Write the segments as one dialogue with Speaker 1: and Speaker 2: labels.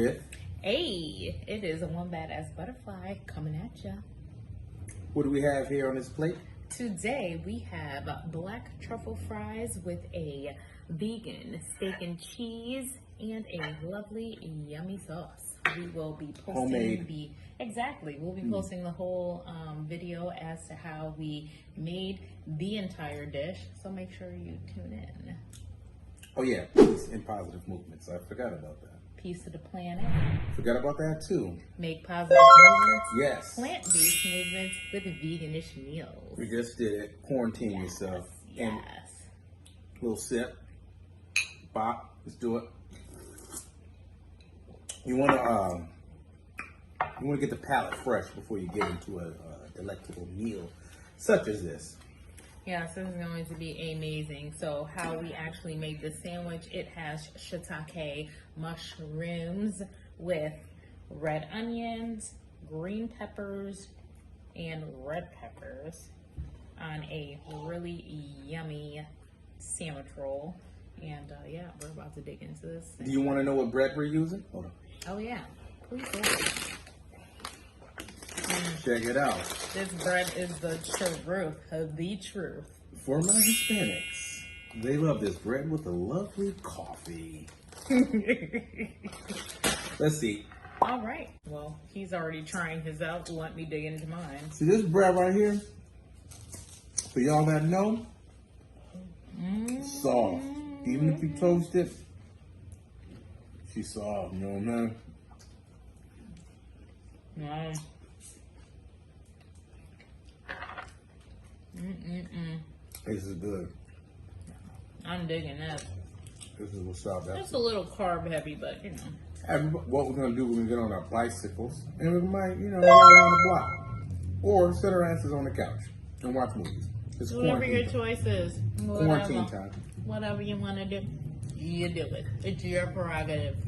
Speaker 1: with?
Speaker 2: Hey, it is a one badass butterfly coming at ya.
Speaker 1: What do we have here on this plate?
Speaker 2: Today we have black truffle fries with a vegan steak and cheese and a lovely yummy sauce. We will be posting
Speaker 1: Homemade.
Speaker 2: We'll be posting the whole video as to how we made the entire dish. So make sure you tune in.
Speaker 1: Oh yeah, peace and positive movements. I forgot about that.
Speaker 2: Peace to the planet.
Speaker 1: Forgot about that too.
Speaker 2: Make positive movements.
Speaker 1: Yes.
Speaker 2: Plant-based movements with veganish meals.
Speaker 1: We just did it. Quarantine yourself.
Speaker 2: Yes.
Speaker 1: And a little sip. Bop. Let's do it. You wanna get the palate fresh before you get into a delectable meal such as this.
Speaker 2: Yes, this is going to be amazing. So how we actually made this sandwich, it has shiitake mushrooms with red onions, green peppers, and red peppers on a really yummy sandwich roll. And yeah, we're about to dig into this.
Speaker 1: Do you want to know what bread we're using? Hold on.
Speaker 2: Oh yeah, please do.
Speaker 1: Check it out.
Speaker 2: This bread is the truth of the truth.
Speaker 1: For my Hispanics, they love this bread with a lovely coffee. Let's see.
Speaker 2: All right. Well, he's already trying his out. Let me dig into mine.
Speaker 1: See this bread right here? For y'all that know, soft. Even if you toast it, she's soft. You know what I mean?
Speaker 2: Wow.
Speaker 1: This is good.
Speaker 2: I'm digging that.
Speaker 1: This is what's up.
Speaker 2: It's a little carb heavy, but you know.
Speaker 1: And what we're gonna do, we're gonna get on our bicycles and we might, ride around the block, or sit our asses on the couch and watch movies. It's
Speaker 2: Whatever your
Speaker 1: quarantine
Speaker 2: choice is.
Speaker 1: Quarantine time.
Speaker 2: Whatever you want to do, you do it. It's your prerogative.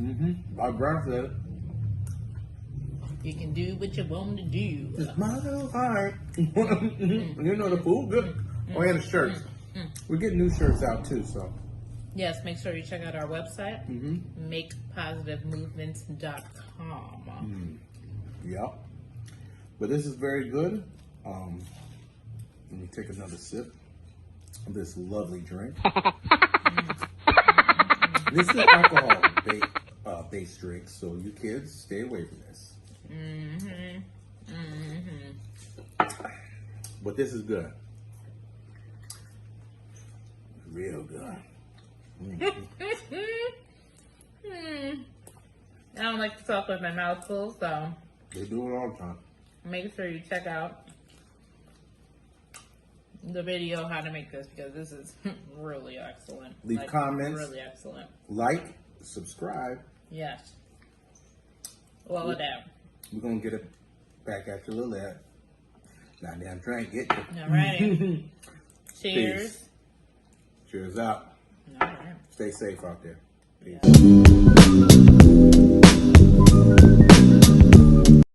Speaker 1: My grandma said it.
Speaker 2: You can do what you want to do.
Speaker 1: It's my little heart. The food good. Oh, and the shirts. We're getting new shirts out too, so.
Speaker 2: Yes, make sure you check out our website, makepositivemovements.com.
Speaker 1: Yep. But this is very good. Let me take another sip of this lovely drink. This is alcohol-based drink, so you kids, stay away from this. But this is good. Real good.
Speaker 2: I don't like to talk with my mouth full, so
Speaker 1: They do it all the time.
Speaker 2: make sure you check out the video how to make this, because this is really excellent.
Speaker 1: Leave comments.
Speaker 2: Really excellent.
Speaker 1: Like, subscribe.
Speaker 2: Yes. All of that.
Speaker 1: We're going to get it back at you a little later. Now, damn, try and get you.
Speaker 2: All right. Cheers.
Speaker 1: Peace. Cheers out.
Speaker 2: All right.
Speaker 1: Stay safe out there. Peace.
Speaker 2: Yeah.